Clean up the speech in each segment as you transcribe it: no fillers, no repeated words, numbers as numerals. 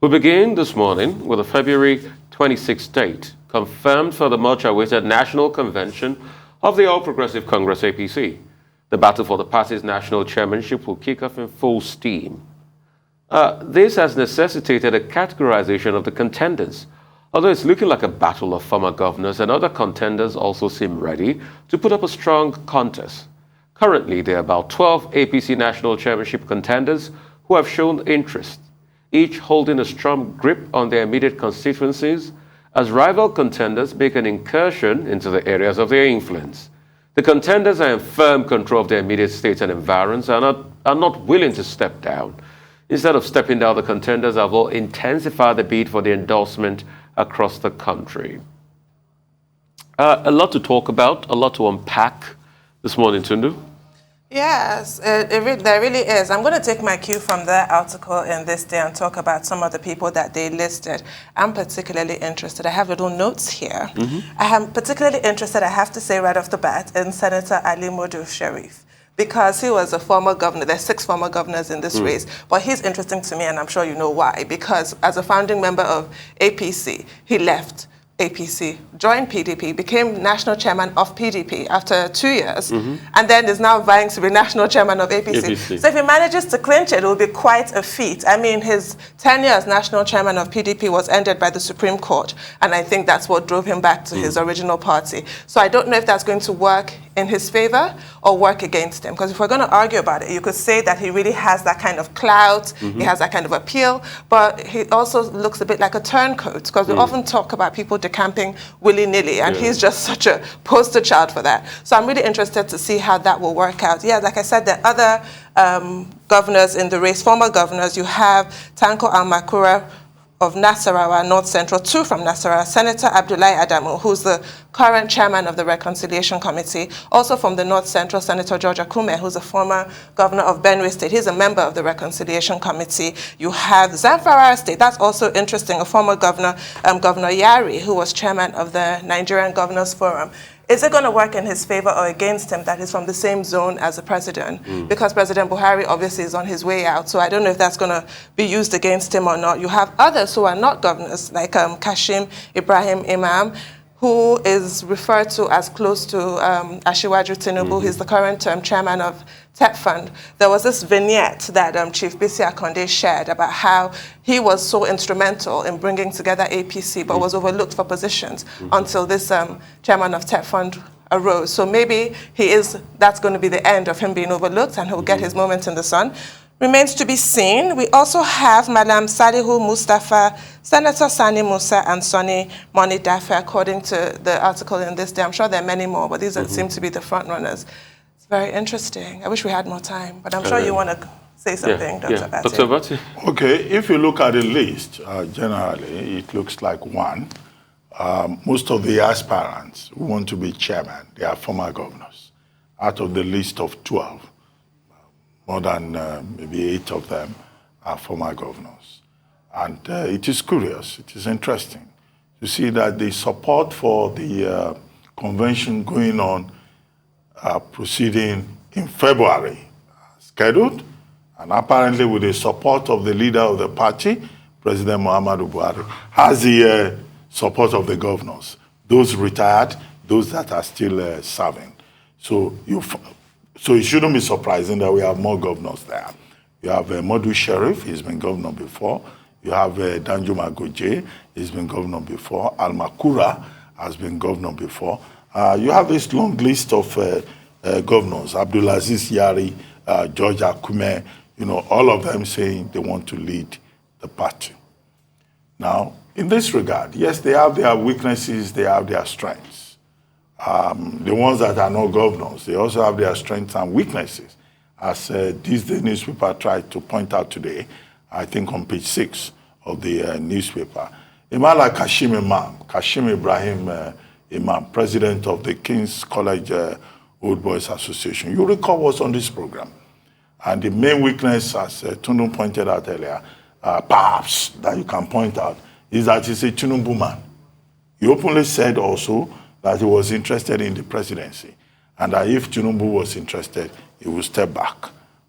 We begin this morning with a February 26th date, confirmed for the much-awaited National Convention of the All Progressive Congress APC. The battle for the party's national chairmanship will kick off in full steam. This has necessitated a categorization of the contenders. Although it's looking like a battle of former governors, and other contenders also seem ready to put up a strong contest. Currently, there are about 12 APC national chairmanship contenders who have shown interest, each holding a strong grip on their immediate constituencies as rival contenders make an incursion into the areas of their influence. The contenders are in firm control of their immediate states and environs and are not willing to step down. Instead of stepping down, the contenders have all intensified the bid for the endorsement across the country. A lot to talk about, a lot to unpack this morning, Tundu. Yes, there really is. I'm going to take my cue from that article in this day and talk about some of the people that they listed. I'm particularly interested. I have little notes here. I am particularly interested, I have to say right off the bat, in Senator Ali Modu Sharif, because he was a former governor. There's 6 former governors in this race. But he's interesting to me, and I'm sure you know why. Because as a founding member of APC, he left APC, joined PDP, became national chairman of PDP after 2 years, and then is now vying to be national chairman of APC. So if he manages to clinch it, it will be quite a feat. I mean, his tenure as national chairman of PDP was ended by the Supreme Court, and I think that's what drove him back to his original party. So I don't know if that's going to work in his favor or work against him. Because if we're going to argue about it, you could say that he really has that kind of clout, he has that kind of appeal, but he also looks a bit like a turncoat, because we often talk about people decamping willy-nilly, and he's just such a poster child for that. So I'm really interested to see how that will work out. Yeah, like I said, there are other governors in the race, former governors. You have Tanko Almakura of Nasarawa, North Central, 2 from Nasarawa, Senator Abdullahi Adamu, who's the current chairman of the Reconciliation Committee. Also from the North Central, Senator George Akume, who's a former governor of Benue State. He's a member of the Reconciliation Committee. You have Zamfara State. That's also interesting, a former governor, Governor Yari, who was chairman of the Nigerian Governors Forum. Is it going to work in his favor or against him that he's from the same zone as the president? Because President Buhari obviously is on his way out, so I don't know if that's going to be used against him or not. You have others who are not governors, like Kashim Ibrahim Imam, who is referred to as close to Asiwaju Tinubu. He's the current chairman of TEP Fund. There was this vignette that Chief Bisi Akonde shared about how he was so instrumental in bringing together APC, but was overlooked for positions until this chairman of TEP Fund arose. So maybe that's going to be the end of him being overlooked, and he'll get his moment in the sun. Remains to be seen. We also have Madam Salihu Mustafa, Senator Sani Musa, and Sonny Moni Dafe, according to the article in this day. I'm sure there are many more, but these seem to be the front runners. It's very interesting. I wish we had more time, but I'm sure you want to say something, Dr. Bati. Dr. Bati. Okay, if you look at the list, generally, it looks like one. Most of the aspirants who want to be chairman, they are former governors. Out of the list of 12, more than maybe 8 of them are former governors. And it is curious, it is interesting to see that the support for the convention going on, proceeding in February, scheduled, and apparently with the support of the leader of the party, President Muhammadu Buhari, has the support of the governors, those retired, those that are still serving. So it shouldn't be surprising that we have more governors there. You have Modu Sharif, he's been governor before. You have Danjuma Goje, he's been governor before. Almakura has been governor before. You have this long list of governors, Abdulaziz Yari, George Akume, all of them saying they want to lead the party. Now, in this regard, yes, they have their weaknesses, they have their strengths. The ones that are not governors, they also have their strengths and weaknesses. As this day newspaper tried to point out today, I think on page 6 of the newspaper, Imala Kashim Ibrahim Imam, president of the King's College Old Boys Association, you recall was on this program. And the main weakness, as Tundu pointed out earlier, perhaps that you can point out, is that he's a Tinubu man. He openly said also that he was interested in the presidency, and that if Tinubu was interested, he would step back,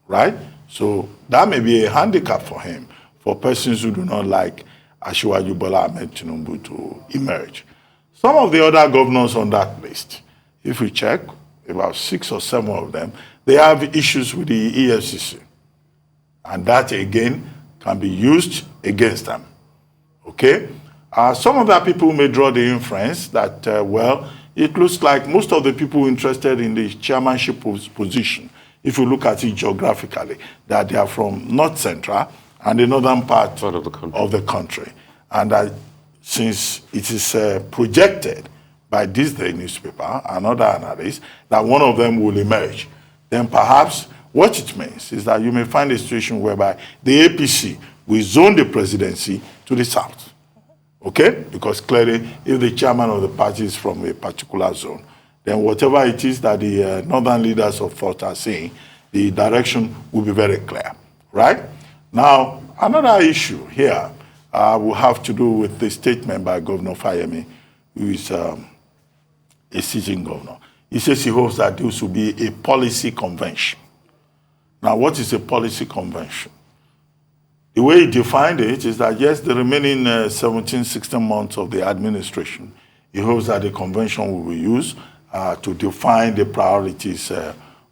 right? So that may be a handicap for him. for persons who do not like Asiwaju Bola Ahmed Tinubu to emerge. Some of the other governors on that list, if we check, about 6 or 7 of them, they have issues with the EFCC. And that, again, can be used against them. Okay? Some of the people may draw the inference that, well, it looks like most of the people interested in the chairmanship position, if you look at it geographically, that they are from North Central and the northern part of the country. And that since it is projected by this day newspaper and other analysts that one of them will emerge, then perhaps what it means is that you may find a situation whereby the APC will zone the presidency to the south. Okay? Because clearly, if the chairman of the party is from a particular zone, then whatever it is that the northern leaders of thought are saying, the direction will be very clear. Right? Now, another issue here will have to do with the statement by Governor Fayemi, who is a sitting governor. He says he hopes that this will be a policy convention. Now, what is a policy convention? The way he defined it is that, yes, the remaining 17, 16 months of the administration, he hopes that the convention will be used to define the priorities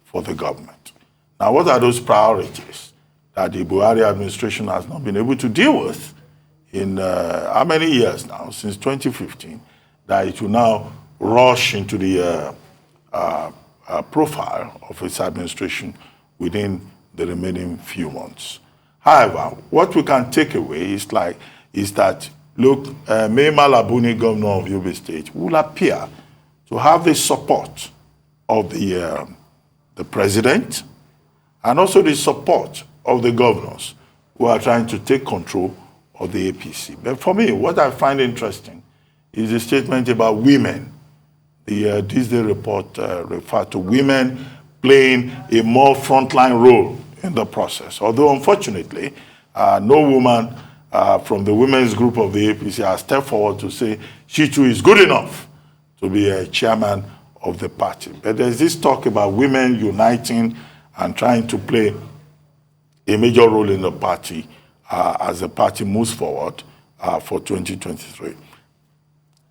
for the government. Now, what are those priorities that the Buhari administration has not been able to deal with in how many years now, since 2015, that it will now rush into the profile of its administration within the remaining few months. However, what we can take away is that, look, Mai Mala Buni, governor of Yobe State, will appear to have the support of the president and also the support of the governors who are trying to take control of the APC. But for me, what I find interesting is the statement about women. The Tuesday report referred to women playing a more frontline role in the process. Although, unfortunately, no woman from the women's group of the APC has stepped forward to say she too is good enough to be a chairman of the party. But there's this talk about women uniting and trying to play a major role in the party as the party moves forward for 2023.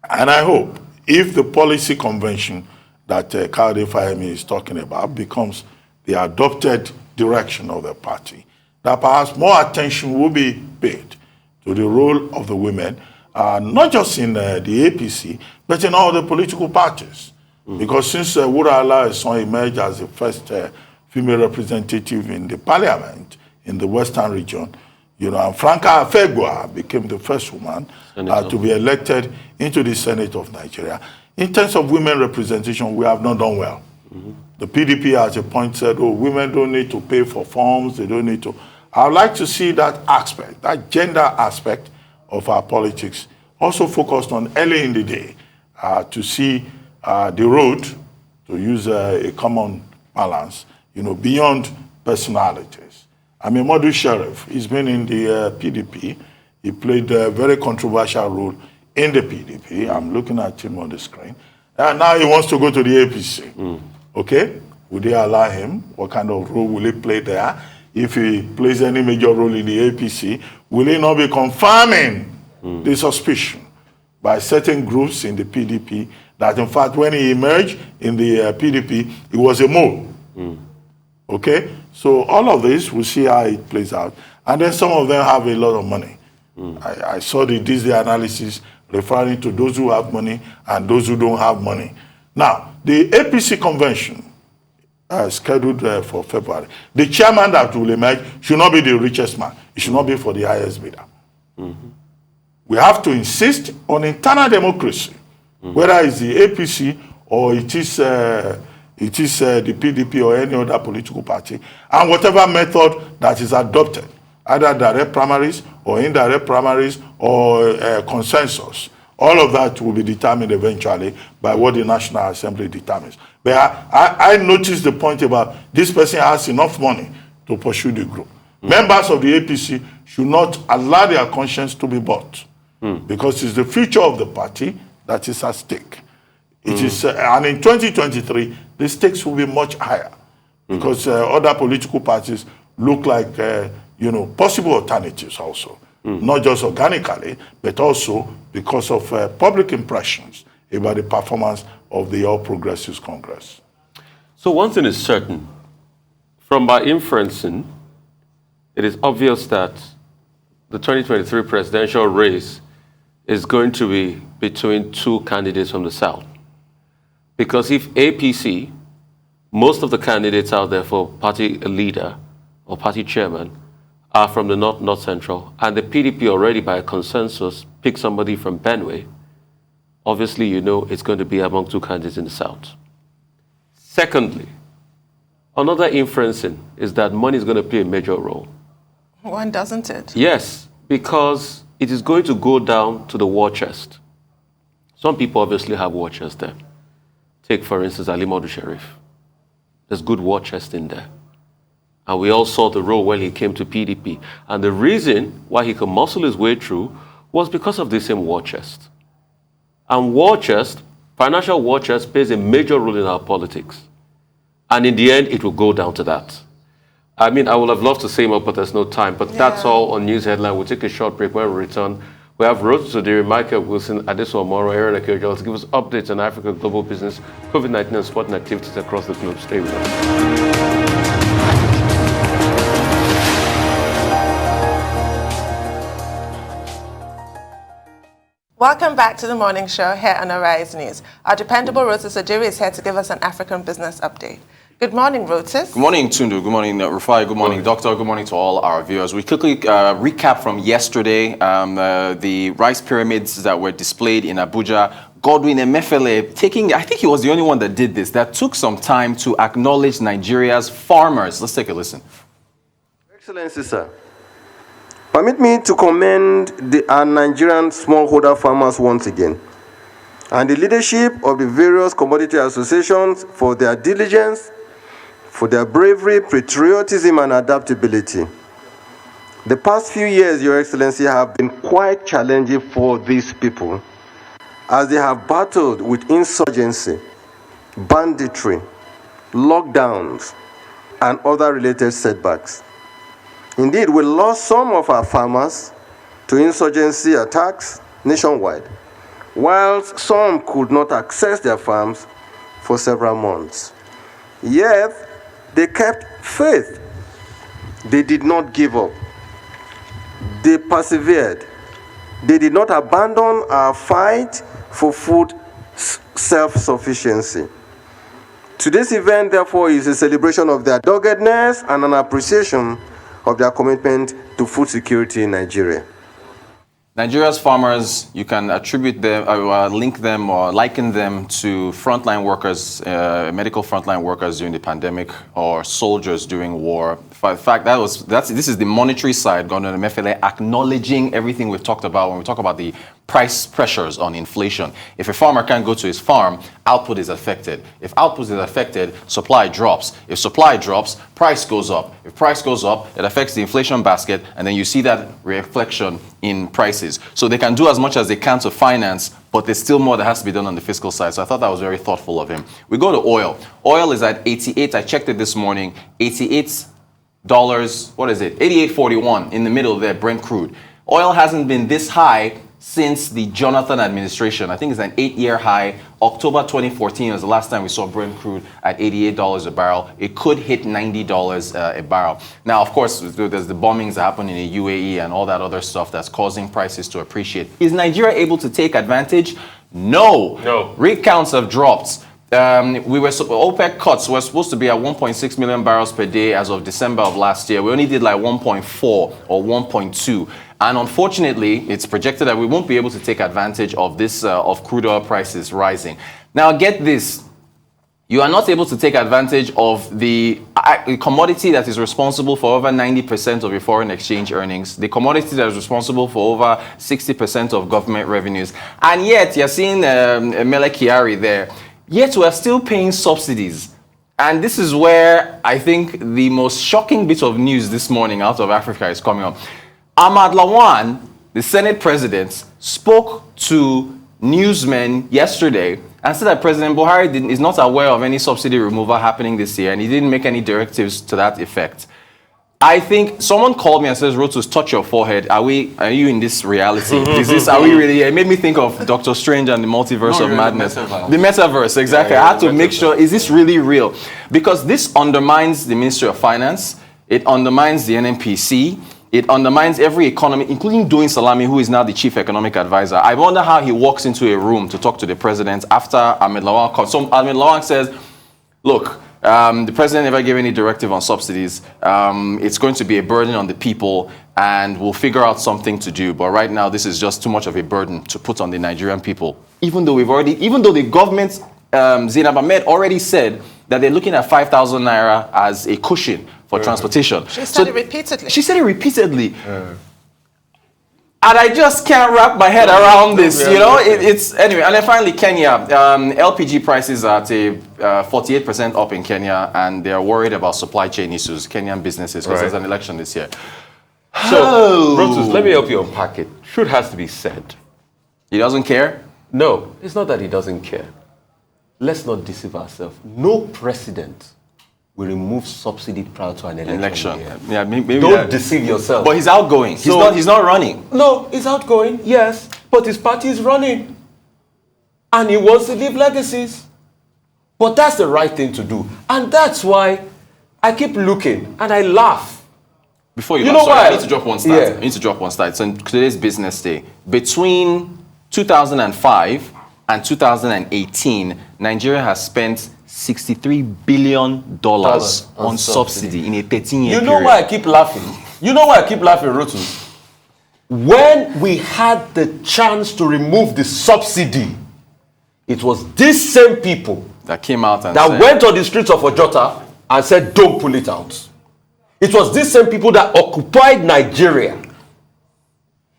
And I hope if the policy convention that Kayode Fayemi is talking about becomes the adopted direction of the party, that perhaps more attention will be paid to the role of the women, not just in the APC, but in all the political parties. Because since Wura Alaosan emerged as the first female representative in the parliament in the Western region, you know, and Franca Afegua became the first woman to be elected into the Senate of Nigeria. In terms of women representation, we have not done well. The PDP at a point said, oh, women don't need to pay for forms, they don't need to. I would like to see that aspect, that gender aspect of our politics, also focused on early in the day to see the road, to use a common balance, you know, beyond personalities. I mean, Modu Sheriff, he's been in the PDP. He played a very controversial role in the PDP. I'm looking at him on the screen. And now he wants to go to the APC. Okay? Would they allow him? What kind of role will he play there? If he plays any major role in the APC, will he not be confirming the suspicion by certain groups in the PDP that, in fact, when he emerged in the PDP, he was a mole? Okay? So all of this, we'll see how it plays out. And then some of them have a lot of money. I saw the Disney analysis referring to those who have money and those who don't have money. Now, the APC convention scheduled for February. The chairman that will emerge should not be the richest man. It should not be for the highest bidder. We have to insist on internal democracy, whether it's the APC or it is the PDP or any other political party, and whatever method that is adopted, either direct primaries or indirect primaries or consensus. All of that will be determined eventually by what the National Assembly determines. But I noticed the point about this person has enough money to pursue the group. Members of the APC should not allow their conscience to be bought because it's the future of the party that is at stake. It is, and in 2023, the stakes will be much higher because other political parties look like possible alternatives also. Not just organically, but also because of public impressions about the performance of the All Progressives Congress. So one thing is certain. From my inferencing, it is obvious that the 2023 presidential race is going to be between two candidates from the South. Because if APC, most of the candidates out there for party leader or party chairman are from the North Central, and the PDP already by consensus picked somebody from Benue, obviously it's going to be among two candidates in the South. Secondly, another inferencing is that money is going to play a major role. One, doesn't it? Yes, because it is going to go down to the war chest. Some people obviously have war chest there. Take, for instance, Ali Modu Sharif. There's good war chest in there. And we all saw the role when he came to PDP. And the reason why he could muscle his way through was because of the same war chest. And war chest, financial war chest, plays a major role in our politics. And in the end, it will go down to that. I mean, I would have loved to say more, but there's no time. But that's all on News Headline. We'll take a short break. When we return, we have Rose Sodiri, Michael Wilson, Adeso Omoro, Aaron Akejo to give us updates on Africa global business, COVID-19 and sporting activities across the globe. Stay with us. Welcome back to the morning show here on Arise News. Our dependable Rosa Sodiri is here to give us an African business update. Good morning, Rotis. Good morning, Tundu. Good morning, Rufai. Good morning, Doctor. Good morning to all our viewers. We quickly recap from yesterday the rice pyramids that were displayed in Abuja. Godwin Emefiele I think he was the only one that did this, that took some time to acknowledge Nigeria's farmers. Let's take a listen. Excellency, sir. Permit me to commend our Nigerian smallholder farmers once again, and the leadership of the various commodity associations for their diligence, for their bravery, patriotism, and adaptability. The past few years, Your Excellency, have been quite challenging for these people, as they have battled with insurgency, banditry, lockdowns, and other related setbacks. Indeed, we lost some of our farmers to insurgency attacks nationwide, whilst some could not access their farms for several months. Yet, they kept faith. They did not give up. They persevered. They did not abandon our fight for food self-sufficiency. Today's event, therefore, is a celebration of their doggedness and an appreciation of their commitment to food security in Nigeria. Nigeria's farmers, you can attribute them, link them or liken them to frontline workers, medical frontline workers during the pandemic, or soldiers during war. In fact, this is the monetary side, Governor Emefiele acknowledging everything we've talked about when we talk about the price pressures on inflation. If a farmer can't go to his farm, output is affected. If output is affected, supply drops. If supply drops, price goes up. If price goes up, it affects the inflation basket, and then you see that reflection in prices. So they can do as much as they can to finance, but there's still more that has to be done on the fiscal side. So I thought that was very thoughtful of him. We go to oil. Oil is at 88. I checked it this morning. $88. What is it? 88.41 in the middle there, Brent crude. Oil hasn't been this high since the Jonathan administration. I think it's an 8-year high. October 2014 was the last time we saw Brent crude at $88 a barrel. It could hit $90 a barrel. Now, of course, there's the bombings that happen in the UAE and all that other stuff that's causing prices to appreciate. Is Nigeria able to take advantage? No. Rig counts have dropped. OPEC cuts were supposed to be at 1.6 million barrels per day as of December of last year. We only did like 1.4 or 1.2. And unfortunately, it's projected that we won't be able to take advantage of this, of crude oil prices rising. Now, get this. You are not able to take advantage of the commodity that is responsible for over 90% of your foreign exchange earnings, the commodity that is responsible for over 60% of government revenues. And yet, you're seeing Mele Kyari there. Yet, we are still paying subsidies. And this is where I think the most shocking bit of news this morning out of Africa is coming up. Ahmad Lawan, the Senate president, spoke to newsmen yesterday and said that President Buhari is not aware of any subsidy removal happening this year, and he didn't make any directives to that effect. I think someone called me and says, Rotus, touch your forehead. Are you in this reality? Are we really? It made me think of Doctor Strange and the Multiverse of Madness. The metaverse, exactly. I had to make sure, is this really real? Because this undermines the Ministry of Finance. It undermines the NNPC. It undermines every economy, including Doing Salami, who is now the chief economic advisor. I wonder how he walks into a room to talk to the president after Ahmed Lawan comes. So Ahmed Lawan says, look, the president never gave any directive on subsidies. It's going to be a burden on the people, and we'll figure out something to do. But right now, this is just too much of a burden to put on the Nigerian people. Even though the government, Zainab Ahmed already said that they're looking at 5,000 naira as a cushion for transportation. She said it repeatedly. She said it repeatedly. And I just can't wrap my head around this, you know. It's anyway. And then finally, Kenya. LPG prices are at a 48% up in Kenya, and they're worried about supply chain issues, Kenyan businesses, because there's an election this year. So, Rotus, let me help you unpack it. Should has to be said. He doesn't care? No, it's not that he doesn't care. Let's not deceive ourselves. No president will remove subsidy prior to an election. Yeah, maybe Don't deceive yourself. But he's outgoing. He's not running. No, he's outgoing, yes, but his party is running. And he wants to leave legacies. But that's the right thing to do. And that's why I keep looking and I laugh. Before you know laugh, sorry, why? I need to drop one stat. Yeah. I need to drop one stat. So today's business day. Between 2005 and 2018, Nigeria has spent $63 billion on subsidy in a 13-year period. You know why I keep laughing? Rotus? When we had the chance to remove the subsidy, it was these same people that came out and that went on the streets of Ojota and said, don't pull it out. It was these same people that occupied Nigeria.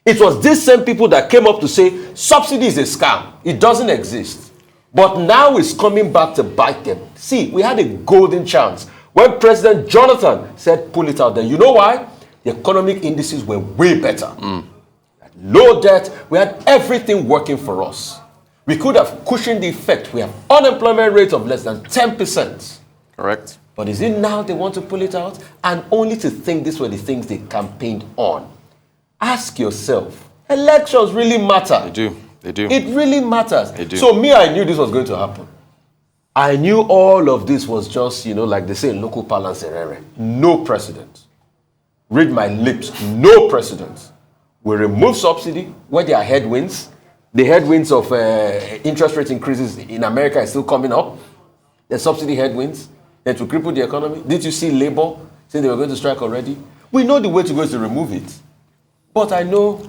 It was these same people that came up to say, subsidy is a scam. It doesn't exist. But now it's coming back to bite them. See, we had a golden chance when President Jonathan said, pull it out there. You know why? The economic indices were way better. Low debt. We had everything working for us. We could have cushioned the effect. We have unemployment rate of less than 10%. Correct. But is it now they want to pull it out? And only to think these were the things they campaigned on. Ask yourself, elections really matter. They do. They do. It really matters. They do. So I knew this was going to happen. I knew all of this was just, like they say in local parlance, no precedent. Read my lips, no precedent. We remove subsidy where there are headwinds. The headwinds of interest rate increases in America is still coming up. The subsidy headwinds. Then to cripple the economy. Did you see Labour saying they were going to strike already? We know the way to go is to remove it. But I know,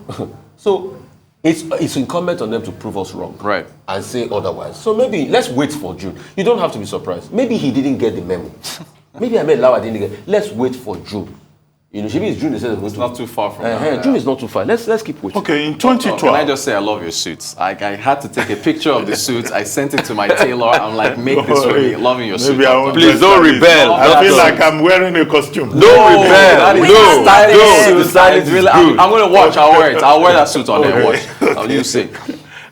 so it's incumbent on them to prove us wrong. Right. And say otherwise. So maybe let's wait for June. You don't have to be surprised. Maybe he didn't get the memo. Maybe Ahmed Lawan didn't get it. Let's wait for June. Maybe it's June. It's not too far from now. June is not too far. Let's keep waiting. Okay, in 2012. Can I just say I love your suits? I had to take a picture of the suits. I sent it to my tailor. I'm like, make this for me. Loving your suit. Please don't rebel. I feel like I'm wearing a costume. Don't rebel. The style is really. I'm going to watch. I'll wear it. I'll wear that suit on there. Watch. You see.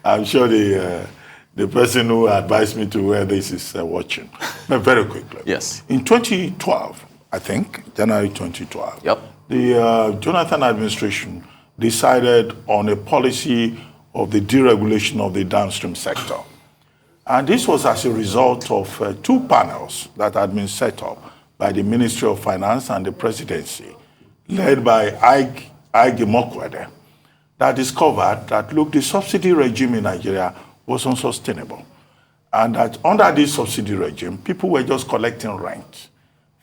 I'm sure the person who advised me to wear this is watching. But very quickly. Yes. In 2012, I think, January 2012, Yep. the Jonathan administration decided on a policy of the deregulation of the downstream sector. And this was as a result of two panels that had been set up by the Ministry of Finance and the presidency, led by Ige Mokwede, that discovered that, look, the subsidy regime in Nigeria was unsustainable. And that under this subsidy regime, people were just collecting rent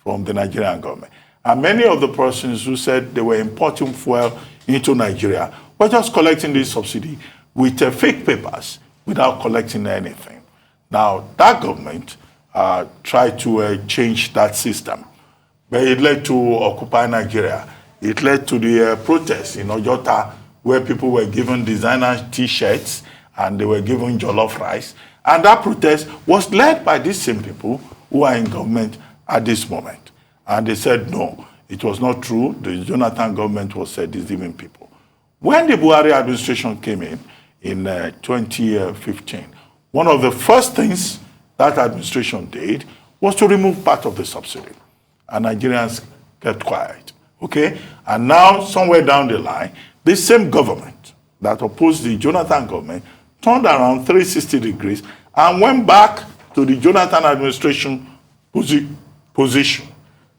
from the Nigerian government. And many of the persons who said they were importing fuel into Nigeria were just collecting this subsidy with fake papers without collecting anything. Now, that government tried to change that system, but it led to Occupy Nigeria. It led to the protests in Ojota, where people were given designer T-shirts and they were given jollof rice. And that protest was led by these same people who are in government at this moment. And they said, no, it was not true. The Jonathan government was deceiving people. When the Buhari administration came in 2015, one of the first things that administration did was to remove part of the subsidy. And Nigerians kept quiet. Okay? And now, somewhere down the line, this same government that opposed the Jonathan government turned around 360 degrees and went back to the Jonathan administration position.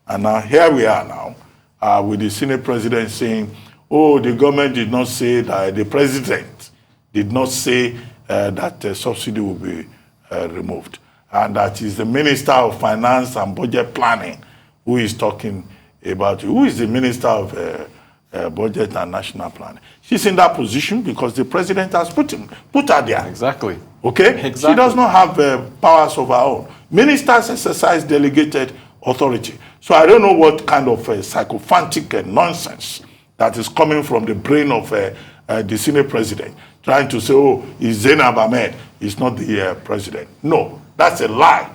And now here we are now with the Senate president saying, oh, the government did not say that, the president did not say that subsidy will be removed. And that is the Minister of Finance and Budget Planning who is talking about it. Who is the Minister of Budget and National Planning? She's in that position because the president has put her there. Exactly. Okay? Exactly. She does not have powers of her own. Ministers exercise delegated authority. So I don't know what kind of sycophantic nonsense that is coming from the brain of the Senate president, trying to say, oh, it's Zainab Ahmed, it's not the president. No, that's a lie.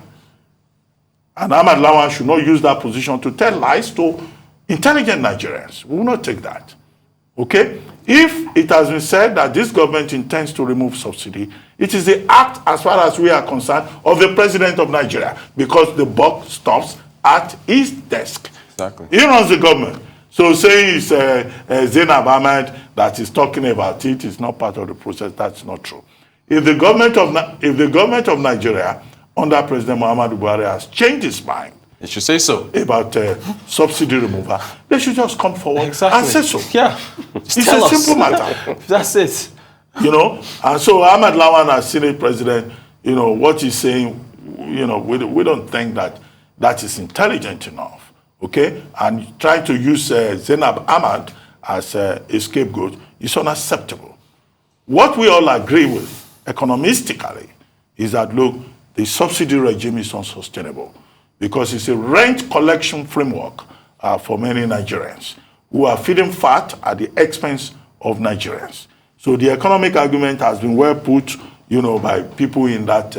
And Ahmad Lawan should not use that position to tell lies to intelligent Nigerians. We will not take that. Okay? If it has been said that this government intends to remove subsidy, it is the act, as far as we are concerned, of the president of Nigeria, because the buck stops at his desk. Exactly. He runs the government. So saying it's Zainab Ahmed that is talking about it is not part of the process. That's not true. If the government of Nigeria under President Muhammadu Buhari has changed its mind, It should say so. about subsidy removal, they should just come forward and say so. Yeah. It's a simple matter. That's it. You know, and so Ahmad Lawan as Senate president, you know, what he's saying, you know, we don't think that is intelligent enough, okay? And trying to use Zainab Ahmad as a scapegoat is unacceptable. What we all agree with, economistically, is that, look, the subsidy regime is unsustainable because it's a rent collection framework for many Nigerians who are feeding fat at the expense of Nigerians. So the economic argument has been well put, you know, by people in that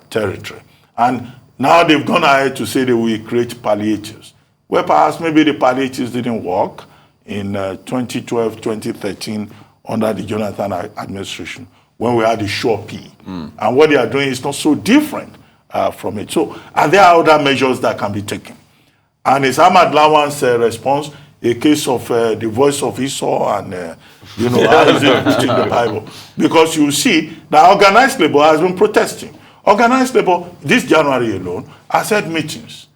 territory. And now they've gone ahead to say they will create palliatives. Well, perhaps maybe the palliatives didn't work in 2012, 2013 under the Jonathan administration when we had the Sure P. And what they are doing is not so different from it. So, and there are other measures that can be taken. And it's Ahmad Lawan's response, a case of the voice of Esau and, you know, how is it put in the Bible? Because you see that organized labor has been protesting. Organized labor, this January alone, has had meetings.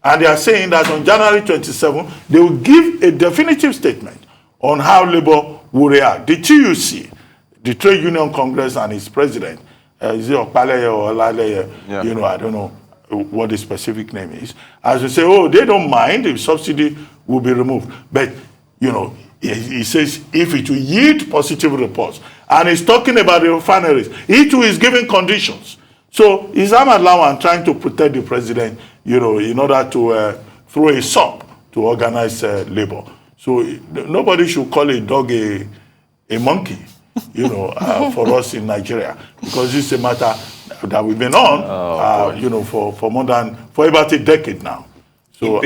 And they are saying that on January 27, they will give a definitive statement on how labor will react. The TUC, the Trade Union Congress and its president, is it Okpaleye or Olaleye? Yeah. You know, I don't know what the specific name is, as we say, oh, they don't mind if subsidy will be removed. But, you know, he says if it will yield positive reports. And he's talking about the refineries. He too is giving conditions. So is Ahmad Lawan trying to protect the president, you know, in order to throw a sop to organize labor? So nobody should call a dog a monkey, you know, for us in Nigeria, because this is a matter that we've been on, you know, for about a decade now. So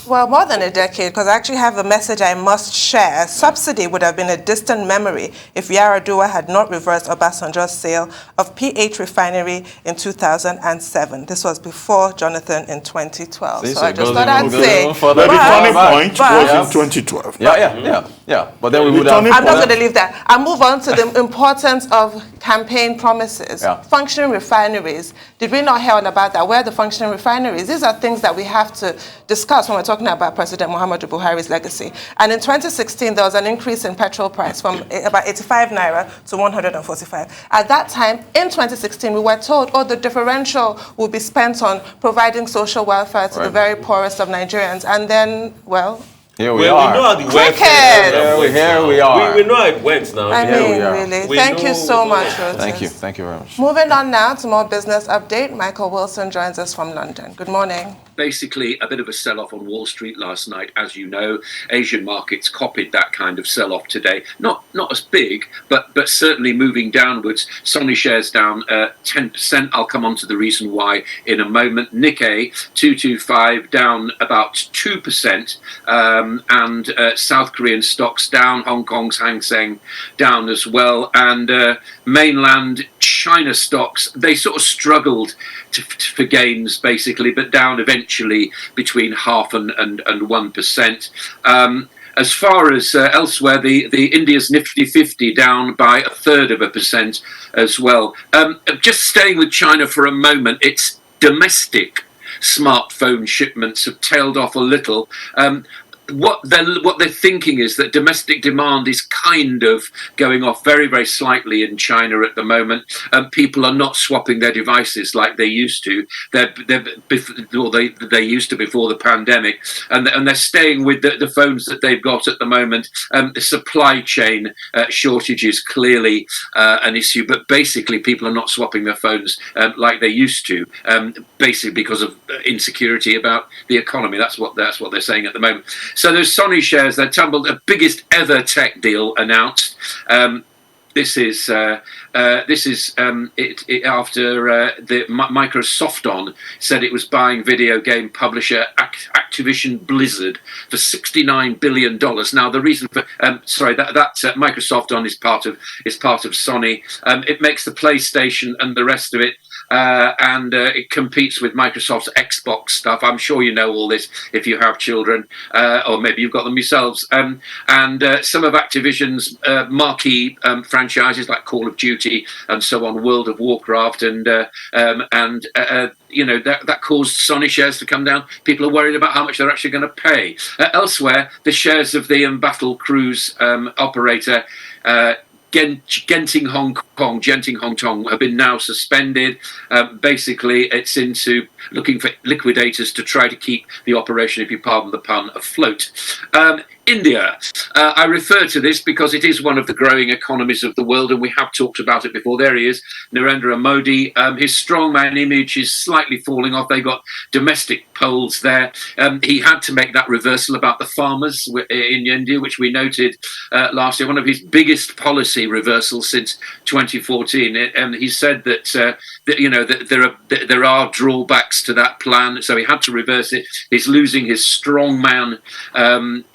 Well, more than a decade, because I actually have a message I must share. Subsidy would have been a distant memory if Yar'Adua had not reversed Obasanjo's sale of PH refinery in 2007. This was before Jonathan in 2012. So I just thought I'd say. But the funny point was in 2012. Yeah. But then we would have... I'm not going to leave that. I'll move on to the importance of campaign promises. Yeah. Functioning refineries. Did we not hear all about that? Where are the functioning refineries? These are things that we have to discuss when we're talking about President Muhammadu Buhari's legacy. And in 2016, there was an increase in petrol price from about 85 naira to 145. At that time, in 2016, we were told, oh, the differential will be spent on providing social welfare to the very poorest of Nigerians. And then, well... Here we are. We know how the Here we are. We know how it went now. I Here we mean, are. really. We Thank know- you so much, Rotus. Thank you very much. Moving on now to more business update. Michael Wilson joins us from London. Good morning. Basically, a bit of a sell-off on Wall Street last night. As you know, Asian markets copied that kind of sell-off today. Not as big, but certainly moving downwards. Sony shares down 10%. I'll come on to the reason why in a moment. Nikkei 225 down about 2%. and South Korean stocks down, Hong Kong's Hang Seng down as well, and mainland China stocks, they sort of struggled for gains basically, but down eventually between 0.5% and 1%. As far as elsewhere, the India's Nifty 50 down by 1/3% as well. Just staying with China for a moment, its domestic smartphone shipments have tailed off a little. What they're thinking is that domestic demand is kind of going off very, very slightly in China at the moment. People are not swapping their devices like they used to. They used to before the pandemic, and they're staying with the phones that they've got at the moment. The supply chain shortage is clearly an issue, but basically people are not swapping their phones like they used to, basically because of insecurity about the economy. That's what they're saying at the moment. So those Sony shares, they tumbled. A biggest ever tech deal announced. This is after the Microsoft said it was buying video game publisher Activision Blizzard for $69 billion. Now the reason for Microsoft is part of Sony. It makes the PlayStation and the rest of it. And it competes with Microsoft's Xbox stuff. I'm sure you know all this if you have children, or maybe you've got them yourselves. And some of Activision's marquee franchises like Call of Duty and so on, World of Warcraft, that caused Sony shares to come down. People are worried about how much they're actually going to pay. Elsewhere, the shares of the battle cruise operator Genting Hong Kong have been now suspended. Basically, it's into looking for liquidators to try to keep the operation, if you pardon the pun, afloat. India. I refer to this because it is one of the growing economies of the world, and we have talked about it before. There he is, Narendra Modi. His strongman image is slightly falling off. They got domestic polls there. He had to make that reversal about the farmers in India, which we noted last year, one of his biggest policy reversals since 2014. And he said that there are drawbacks to that plan, so he had to reverse it. He's losing his strongman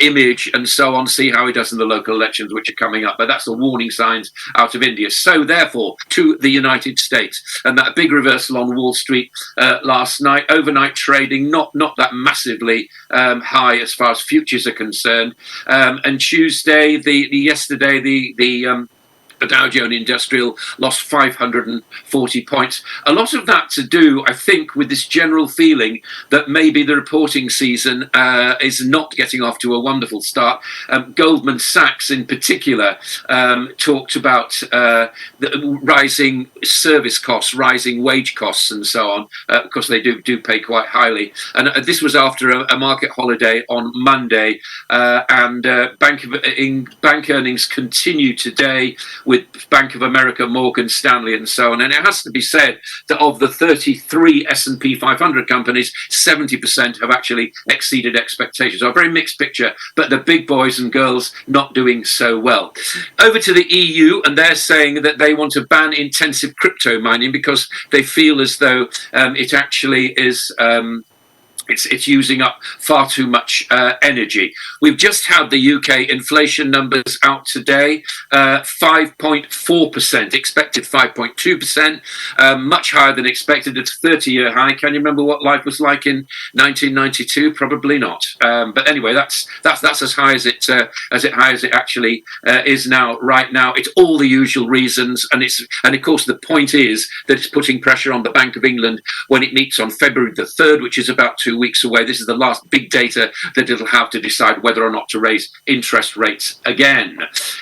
image and so on. See how he does in the local elections, which are coming up. But that's the warning signs out of India. So therefore, to the United States, and that big reversal on Wall Street last night, overnight trading not that massively high as far as futures are concerned. And Tuesday, yesterday, the Dow Jones Industrial lost 540 points. A lot of that to do, I think, with this general feeling that maybe the reporting season is not getting off to a wonderful start. Goldman Sachs, in particular, talked about the rising service costs, rising wage costs, and so on, because they do pay quite highly. And this was after a market holiday on Monday, and bank earnings continue today, with Bank of America, Morgan Stanley, and so on. And it has to be said that of the 33 S&P 500 companies, 70% have actually exceeded expectations. So a very mixed picture, but the big boys and girls not doing so well. Over to the EU, and they're saying that they want to ban intensive crypto mining because they feel as though it actually is... It's using up far too much energy. We've just had the UK inflation numbers out today, 5.4%, expected 5.2%, much higher than expected. It's a 30-year high. Can you remember what life was like in 1992? Probably not. But anyway, that's as high as it actually is now. Right now, it's all the usual reasons, and of course the point is that it's putting pressure on the Bank of England when it meets on February the 3rd, which is about 2 weeks away. This is the last big data that it'll have to decide whether or not to raise interest rates again.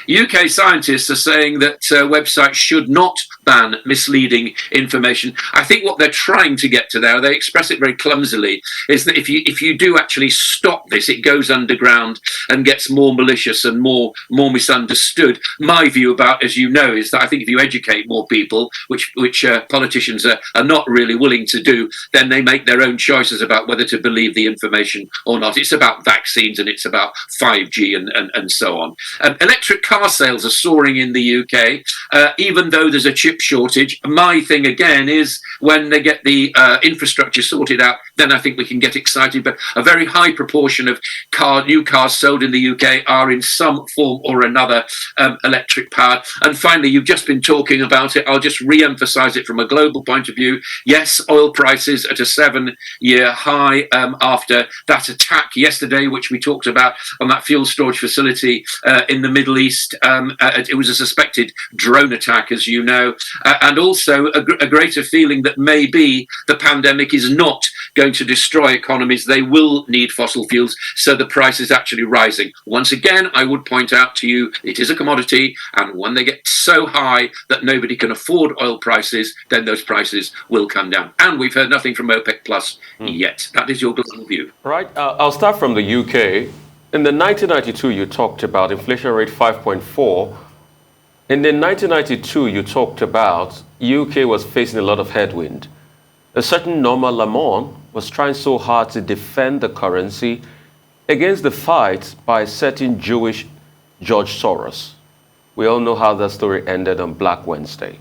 UK scientists are saying that websites should not ban misleading information. I think what they're trying to get to there, they express it very clumsily, is that if you do actually stop this, it goes underground and gets more malicious and more misunderstood. My view about, as you know, is that I think if you educate more people, which politicians are not really willing to do, then they make their own choices about whether to believe the information or not. It's about vaccines and it's about 5G and so on. Electric car sales are soaring in the UK, even though there's a chip shortage. My thing again is when they get the infrastructure sorted out, then I think we can get excited. But a very high proportion of new cars sold in the UK are in some form or another electric powered. And finally, you've just been talking about it. I'll just re-emphasize it from a global point of view. Yes, oil prices at a 7-year high after that attack yesterday, which we talked about on that fuel storage facility in the Middle East. It was a suspected drone attack, as you know, and also a greater feeling that maybe the pandemic is not going to destroy economies. They will need fossil fuels, so the price is actually rising. Once again, I would point out to you, it is a commodity, and when they get so high that nobody can afford oil prices, then those prices will come down. And we've heard nothing from OPEC Plus yet. That is your global view. Right. I'll start from the UK. In the 1992, you talked about inflation rate 5.4. In the 1992, you talked about UK was facing a lot of headwind. A certain Norma Lamont was trying so hard to defend the currency against the fight by a certain Jewish George Soros. We all know how that story ended on Black Wednesday.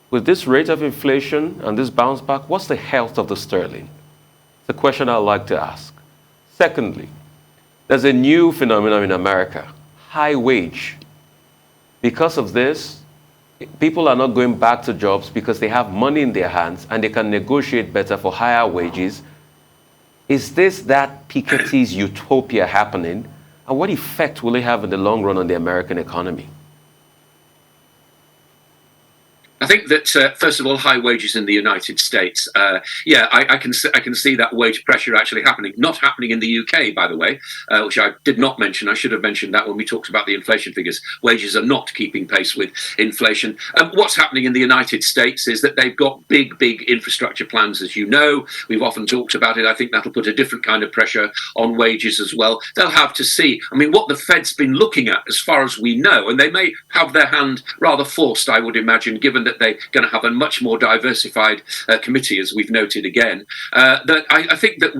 With this rate of inflation and this bounce back, what's the health of the sterling? It's a question I'd like to ask. Secondly, there's a new phenomenon in America, high wage. Because of this, people are not going back to jobs because they have money in their hands and they can negotiate better for higher wages. Is this that Piketty's utopia happening? And what effect will it have in the long run on the American economy? I think that first of all, high wages in the United States. I can see that wage pressure actually happening. Not happening in the UK, by the way, which I did not mention. I should have mentioned that when we talked about the inflation figures. Wages are not keeping pace with inflation. What's happening in the United States is that they've got big infrastructure plans, as you know. We've often talked about it. I think that'll put a different kind of pressure on wages as well. They'll have to see. I mean, what the Fed's been looking at, as far as we know, and they may have their hand rather forced, I would imagine, given that they're going to have a much more diversified committee, as we've noted again. That I think that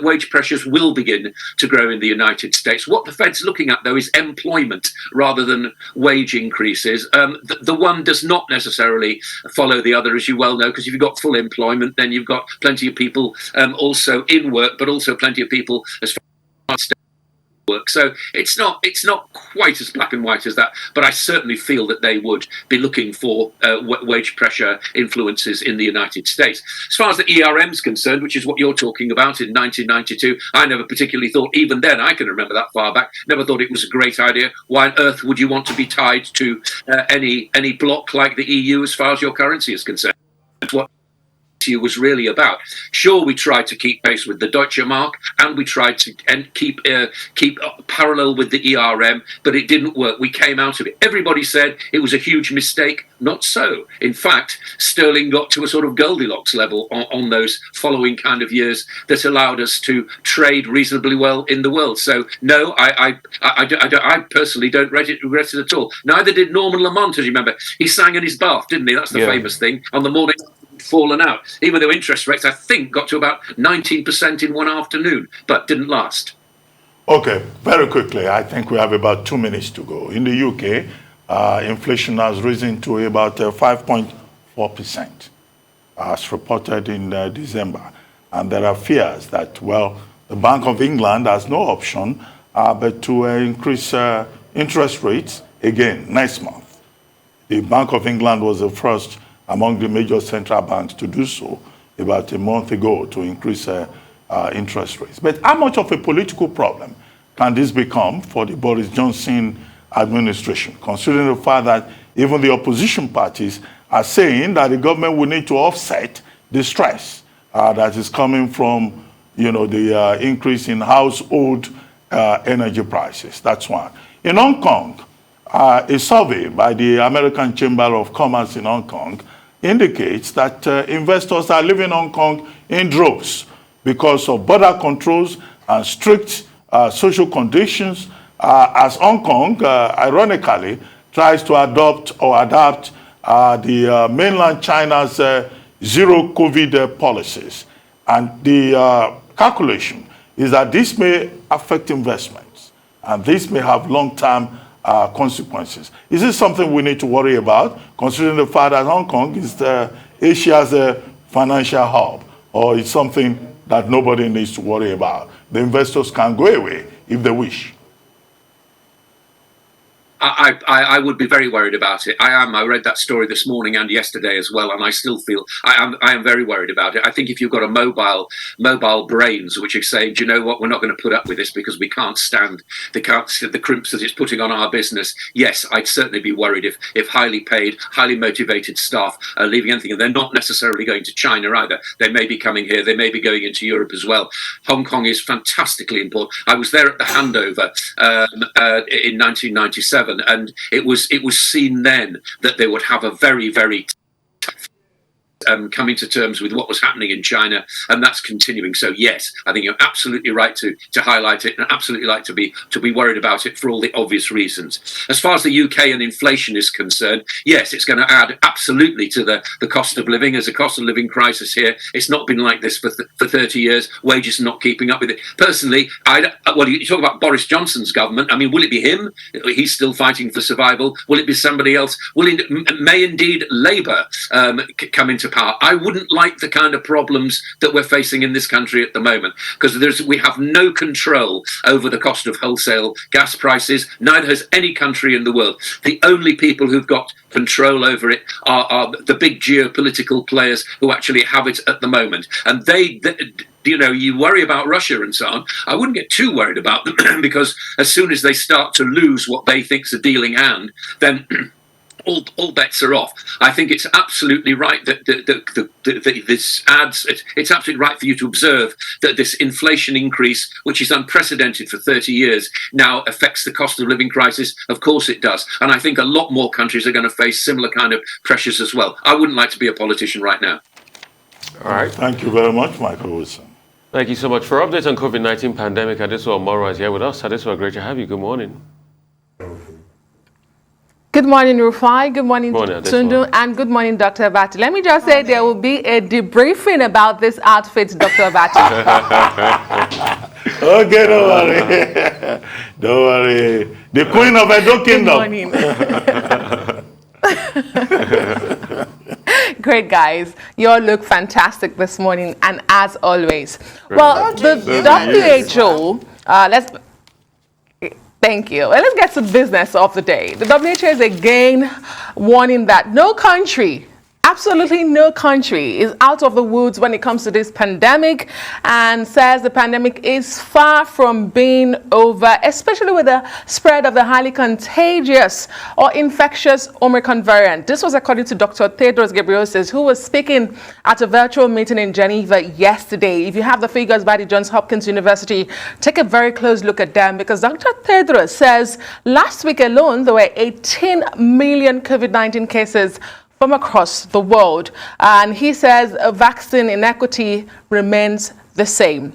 wage pressures will begin to grow in the United States. What the Fed's looking at, though, is employment rather than wage increases. The one does not necessarily follow the other, as you well know, because if you've got full employment, then you've got plenty of people also in work, but also plenty of people as far as work. So it's not quite as black and white as that, but I certainly feel that they would be looking for wage pressure influences in the United States. As far as the ERM is concerned, which is what you're talking about, in 1992, I never particularly thought, even then, I can remember that far back, never thought it was a great idea. Why on earth would you want to be tied to any bloc like the EU as far as your currency is concerned? What was really about. Sure, we tried to keep pace with the Deutsche Mark and we tried to keep parallel with the ERM, but it didn't work. We came out of it. Everybody said it was a huge mistake. Not so. In fact, sterling got to a sort of Goldilocks level on those following kind of years that allowed us to trade reasonably well in the world. So no, I personally don't regret it at all. Neither did Norman Lamont, as you remember. He sang in his bath, didn't he? That's the famous thing on the morning fallen out, even though interest rates, I think, got to about 19% in one afternoon, but didn't last. Okay, very quickly, I think we have about 2 minutes to go. In the UK, inflation has risen to about 5.4%, as reported in December. And there are fears that, well, the Bank of England has no option but to increase interest rates again next month. The Bank of England was the first among the major central banks to do so about a month ago, to increase interest rates. But how much of a political problem can this become for the Boris Johnson administration, considering the fact that even the opposition parties are saying that the government will need to offset the stress that is coming from, the increase in household energy prices? That's one. In Hong Kong, a survey by the American Chamber of Commerce in Hong Kong indicates that investors are leaving Hong Kong in droves because of border controls and strict social conditions, as Hong Kong, ironically, tries to adapt the mainland China's zero COVID policies. And the calculation is that this may affect investments, and this may have long-term consequences. Is this something we need to worry about, considering the fact that Hong Kong is Asia's financial hub, or it's something that nobody needs to worry about? The investors can go away if they wish. I would be very worried about it. I read that story this morning and yesterday as well, and I still feel I am very worried about it. I think if you've got a mobile brains which are saying, do you know what, we're not going to put up with this because we can't stand the crimps that it's putting on our business. Yes, I'd certainly be worried if highly paid, highly motivated staff are leaving anything, and they're not necessarily going to China either. They may be coming here. They may be going into Europe as well. Hong Kong is fantastically important. I was there at the handover in 1997. And it was seen then that they would have a very, very coming to terms with what was happening in China, and that's continuing. So yes, I think you're absolutely right to highlight it, and absolutely right to be worried about it for all the obvious reasons. As far as the UK and inflation is concerned, yes, it's going to add absolutely to the cost of living. There's a cost of living crisis here. It's not been like this for 30 years. Wages are not keeping up with it. Personally, you talk about Boris Johnson's government. I mean, will it be him? He's still fighting for survival. Will it be somebody else? May indeed Labour come into power? I wouldn't like the kind of problems that we're facing in this country at the moment, because we have no control over the cost of wholesale gas prices. Neither has any country in the world. The only people who've got control over it are the big geopolitical players who actually have it at the moment. And you worry about Russia and so on. I wouldn't get too worried about them because as soon as they start to lose what they think's a dealing hand, then all bets are off. I think it's absolutely right that it's absolutely right for you to observe that this inflation increase, which is unprecedented for 30 years, now affects the cost of living crisis. Of course it does. And I think a lot more countries are going to face similar kind of pressures as well. I wouldn't like to be a politician right now. All right. Thank you very much, Michael Wilson. Thank you so much. For updates on COVID-19 pandemic, Adeso Omoro is here with us. Adeso, great to have you. Good morning. Good morning, Rufai. Good morning, Tundu. And good morning, Dr. Abati. Let me just say there will be a debriefing about this outfit, Dr. Abati. Okay, don't worry. Don't worry. The Queen of Edo Kingdom. Good morning. Great, guys. You all look fantastic this morning, and as always. Great. Well, the WHO, Thank you. Well, let's get to the business of the day. The WHO is again warning that no country, absolutely no country, is out of the woods when it comes to this pandemic, and says the pandemic is far from being over, especially with the spread of the highly contagious or infectious Omicron variant. This was according to Dr. Tedros Ghebreyesus, who was speaking at a virtual meeting in Geneva yesterday. If you have the figures by the Johns Hopkins University, take a very close look at them, because Dr. Tedros says last week alone there were 18 million COVID-19 cases from across the world. And he says vaccine inequity remains the same.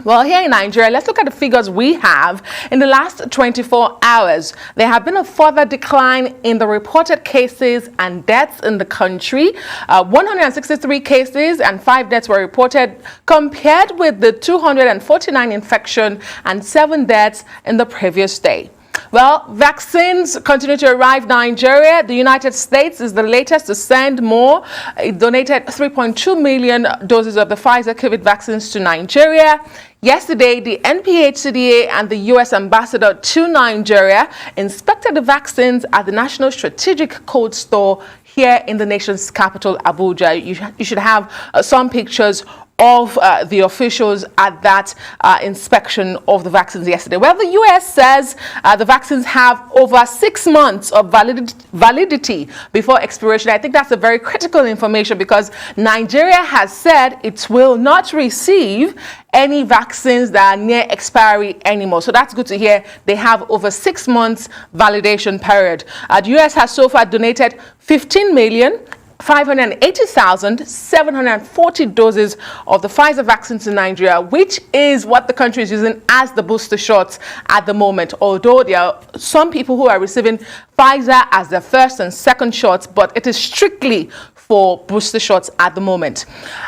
Well, here in Nigeria, let's look at the figures we have. In the last 24 hours, there have been a further decline in the reported cases and deaths in the country. 163 cases and 5 deaths were reported, compared with the 249 infection and 7 deaths in the previous day. Well, vaccines continue to arrive in Nigeria. The United States is the latest to send more. It donated 3.2 million doses of the Pfizer COVID vaccines to Nigeria. Yesterday, the NPHCDA and the U.S. ambassador to Nigeria inspected the vaccines at the National Strategic Cold Store here in the nation's capital, Abuja. You should have some pictures of the officials at that inspection of the vaccines yesterday. Well, the U.S. says the vaccines have over 6 months of validity before expiration. I think that's a very critical information, because Nigeria has said it will not receive any vaccines that are near expiry anymore. So that's good to hear. They have over 6 months validation period. The U.S. has so far donated 15 million 580,740 doses of the Pfizer vaccines in Nigeria, which is what the country is using as the booster shots at the moment. Although there are some people who are receiving Pfizer as their first and second shots, but it is strictly for booster shots at the moment.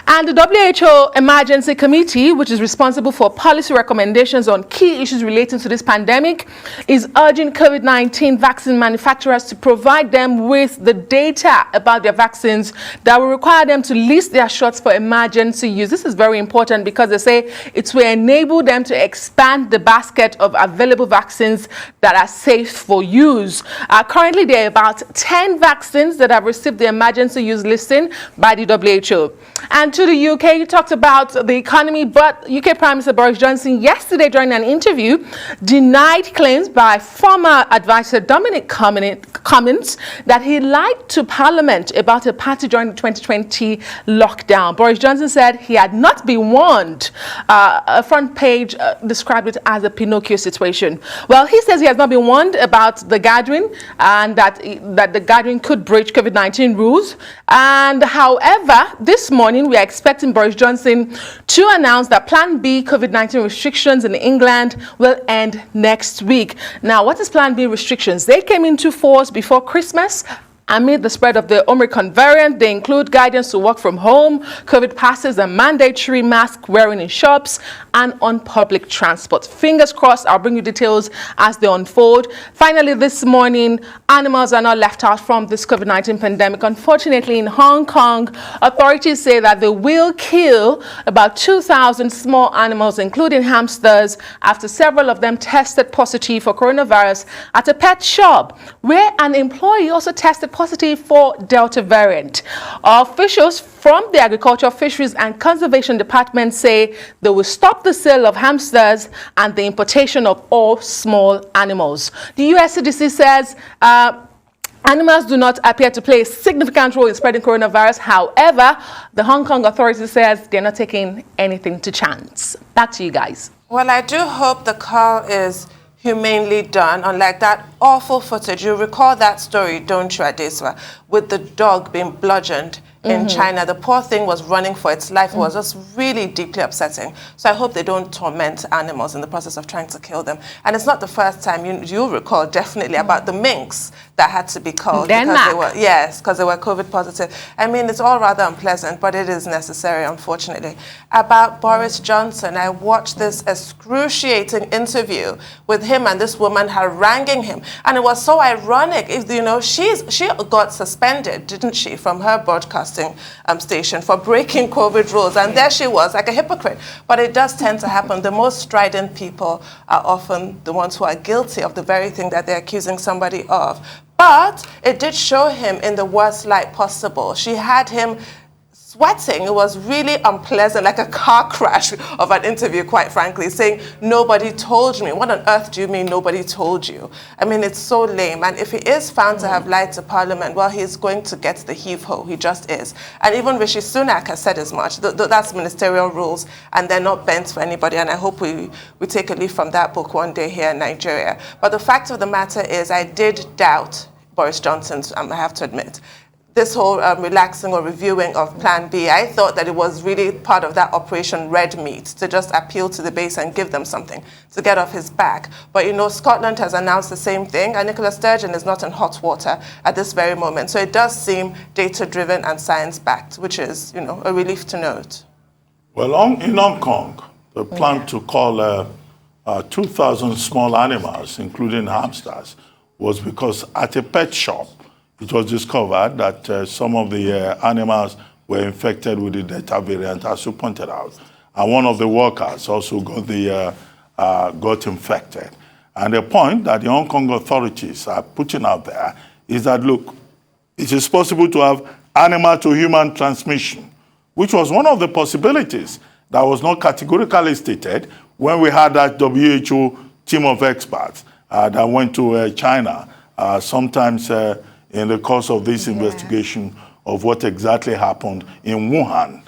And the WHO Emergency Committee, which is responsible for policy recommendations on key issues relating to this pandemic, is urging COVID-19 vaccine manufacturers to provide them with the data about their vaccines that will require them to list their shots for emergency use. This is very important because they say it will enable them to expand the basket of available vaccines that are safe for use. Currently, there are about 10 vaccines that have received the emergency use listing by the WHO. And to the UK, you talked about the economy, but UK Prime Minister Boris Johnson yesterday during an interview denied claims by former advisor Dominic Cummings that he lied to Parliament about a party during the 2020 lockdown. Boris Johnson said he had not been warned. A front page described it as a Pinocchio situation. Well, he says he has not been warned about the gathering and that the gathering could breach COVID-19 rules. And however, this morning we are expecting Boris Johnson to announce that Plan B COVID-19 restrictions in England will end next week. Now, what is Plan B restrictions? They came into force before Christmas. Amid the spread of the Omicron variant, they include guidance to work from home, COVID passes, and mandatory mask wearing in shops and on public transport. Fingers crossed, I'll bring you details as they unfold. Finally, this morning, animals are not left out from this COVID-19 pandemic. Unfortunately, in Hong Kong, authorities say that they will kill about 2,000 small animals, including hamsters, after several of them tested positive for coronavirus at a pet shop, where an employee also tested positive for Delta variant. Officials from the Agriculture, Fisheries and Conservation Department say they will stop the sale of hamsters and the importation of all small animals. The US CDC says animals do not appear to play a significant role in spreading coronavirus. However, the Hong Kong authority says they're not taking anything to chance. Back to you guys. Well, I do hope the call is humanely done, unlike that awful footage. You recall that story, don't you, Adeswa, with the dog being bludgeoned in China. The poor thing was running for its life. It was just really deeply upsetting. So I hope they don't torment animals in the process of trying to kill them. And it's not the first time. You'll recall definitely about the minks that had to be culled because they were COVID positive. I mean, it's all rather unpleasant, but it is necessary, unfortunately. About Boris Johnson, I watched this excruciating interview with him and this woman haranguing him. And it was so ironic. She got suspended, didn't she, from her broadcasting station for breaking COVID rules. And there she was, like a hypocrite. But it does tend to happen. The most strident people are often the ones who are guilty of the very thing that they're accusing somebody of. But it did show him in the worst light possible. She had him sweating. It was really unpleasant, like a car crash of an interview, quite frankly, saying, nobody told me. What on earth do you mean nobody told you? I mean, it's so lame. And if he is found to have lied to Parliament, well, he's going to get the heave-ho. He just is. And even Rishi Sunak has said as much. That's ministerial rules, and they're not bent for anybody. And I hope we take a leaf from that book one day here in Nigeria. But the fact of the matter is, I did doubt Boris Johnson's, I have to admit, this whole relaxing or reviewing of Plan B. I thought that it was really part of that Operation Red Meat to just appeal to the base and give them something to get off his back. But Scotland has announced the same thing, and Nicola Sturgeon is not in hot water at this very moment. So it does seem data-driven and science-backed, which is, a relief to note. Well, in Hong Kong, the plan to call 2,000 small animals, including hamsters, was because at a pet shop, it was discovered that some of the animals were infected with the Delta variant, as you pointed out. And one of the workers also got infected. And the point that the Hong Kong authorities are putting out there is that, look, it is possible to have animal-to-human transmission, which was one of the possibilities that was not categorically stated when we had that WHO team of experts that went to China sometimes in the course of this investigation of what exactly happened in Wuhan.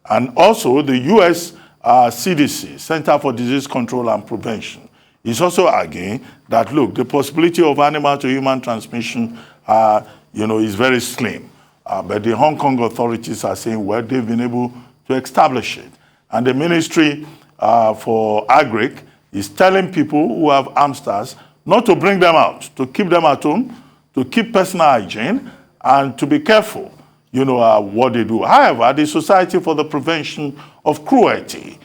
And also the US CDC, Center for Disease Control and Prevention, is also arguing that, look, the possibility of animal-to-human transmission, is very slim. But the Hong Kong authorities are saying, well, they've been able to establish it. And the Ministry for Agric is telling people who have hamsters not to bring them out, to keep them at home, to keep personal hygiene, and to be careful, what they do. However, the Society for the Prevention of Cruelty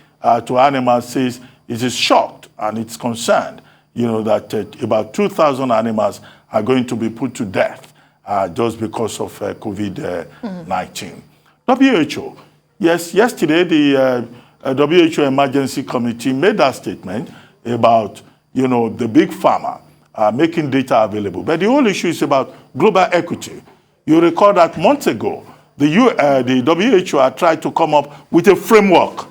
to Animals says it is shocked and it's concerned, that about 2,000 animals are going to be put to death just because of COVID-19. WHO, yes, yesterday the WHO Emergency Committee made that statement about, the big pharma making data available. But the whole issue is about global equity. You recall that months ago, the WHO had tried to come up with a framework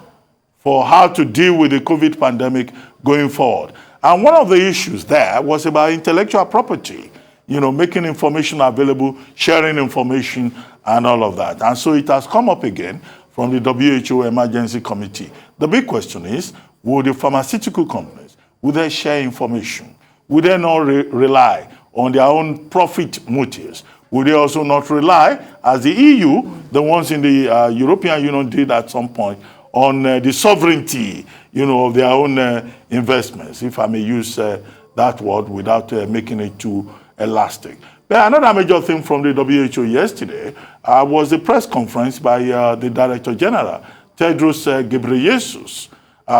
for how to deal with the COVID pandemic going forward. And one of the issues there was about intellectual property, making information available, sharing information, and all of that. And so it has come up again from the WHO Emergency Committee. The big question is, will the pharmaceutical companies, will they share information? Will they not rely on their own profit motives? Will they also not rely, as the EU, the ones in the European Union did at some point, on the sovereignty, of their own investments, if I may use that word without making it too elastic. But another major thing from the WHO yesterday was the press conference by the Director General, Tedros Ghebreyesus,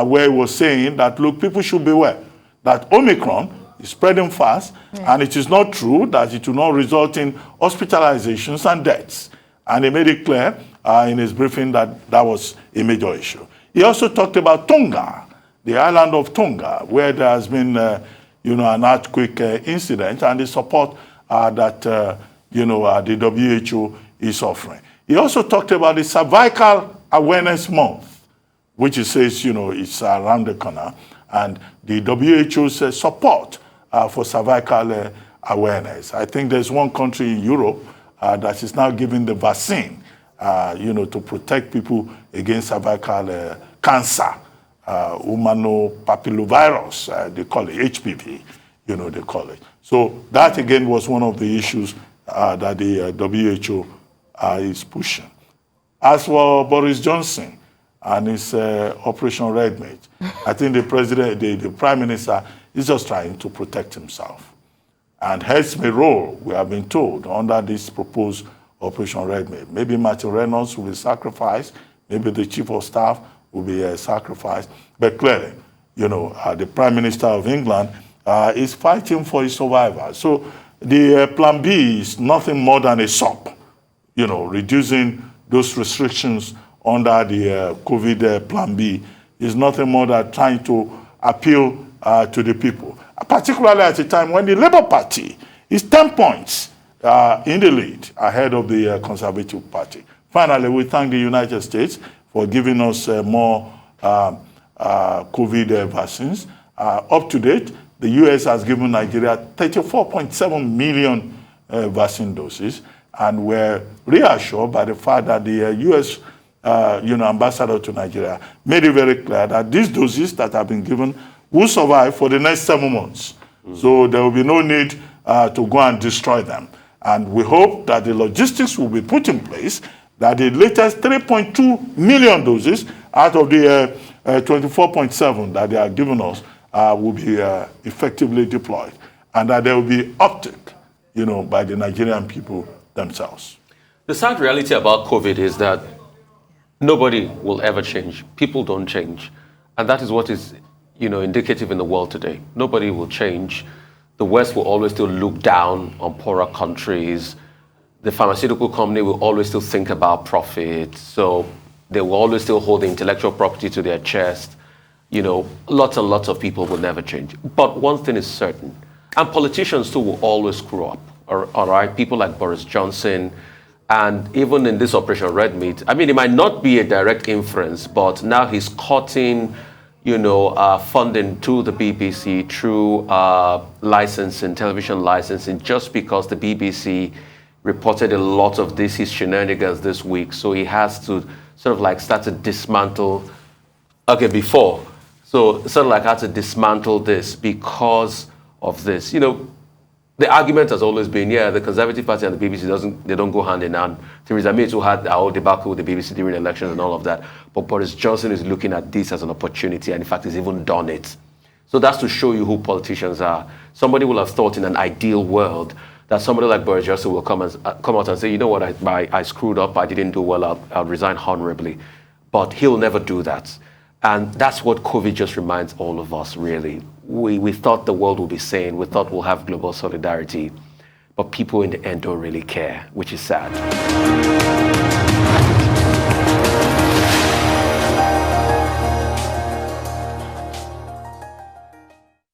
where he was saying that, look, people should beware that Omicron is spreading fast, and it is not true that it will not result in hospitalizations and deaths. And he made it clear in his briefing that that was a major issue. He also talked about Tonga, the island of Tonga, where there has been, an earthquake incident, and the support that, the WHO is offering. He also talked about the Cervical Awareness Month, which he says, it's around the corner, and the WHO's support for cervical awareness. I think there's one country in Europe that is now giving the vaccine, to protect people against cervical cancer, humanopapillovirus, they call it HPV, they call it. So that again was one of the issues that the WHO is pushing. As for Boris Johnson and his Operation Red Meat, I think the Prime Minister is just trying to protect himself. And heads may roll, we have been told, under this proposed Operation Red Meat. Maybe Martin Reynolds will be sacrificed, maybe the Chief of Staff will be sacrificed. But clearly, the Prime Minister of England is fighting for his survival. So the Plan B is nothing more than a SOP, reducing those restrictions under the COVID Plan B is nothing more than trying to appeal to the people, particularly at a time when the Labour Party is 10 points in the lead ahead of the Conservative Party. Finally, we thank the United States for giving us more COVID vaccines. Up to date, the U.S. has given Nigeria 34.7 million vaccine doses, and we're reassured by the fact that the U.S. ambassador to Nigeria made it very clear that these doses that have been given will survive for the next 7 months. So there will be no need to go and destroy them. And we hope that the logistics will be put in place, that the latest 3.2 million doses out of the 24.7 that they are giving us will be effectively deployed, and that there will be uptake, by the Nigerian people themselves. The sad reality about COVID is that nobody will ever change. People don't change. And that is what is, indicative in the world today. Nobody will change. The West will always still look down on poorer countries. The pharmaceutical company will always still think about profit. So they will always still hold the intellectual property to their chest. Lots and lots of people will never change. But one thing is certain, and politicians too will always screw up. All right, people like Boris Johnson, and even in this Operation Red Meat, it might not be a direct inference, but now he's cutting, funding to the BBC through licensing, television licensing, just because the BBC reported a lot of his shenanigans this week. So he has to sort of start to dismantle, so sort of had to dismantle this because of this. the argument has always been, yeah, the Conservative Party and the BBC they don't go hand in hand. Theresa May too had our whole debacle with the BBC during elections and all of that. But Boris Johnson is looking at this as an opportunity, and in fact, he's even done it. So that's to show you who politicians are. Somebody will have thought in an ideal world that somebody like Boris Johnson will come out and say, you know what, I screwed up, I didn't do well, I'll resign honorably. But he'll never do that. And that's what COVID just reminds all of us, really. We thought the world would be sane, we thought we'll have global solidarity, but people in the end don't really care, which is sad.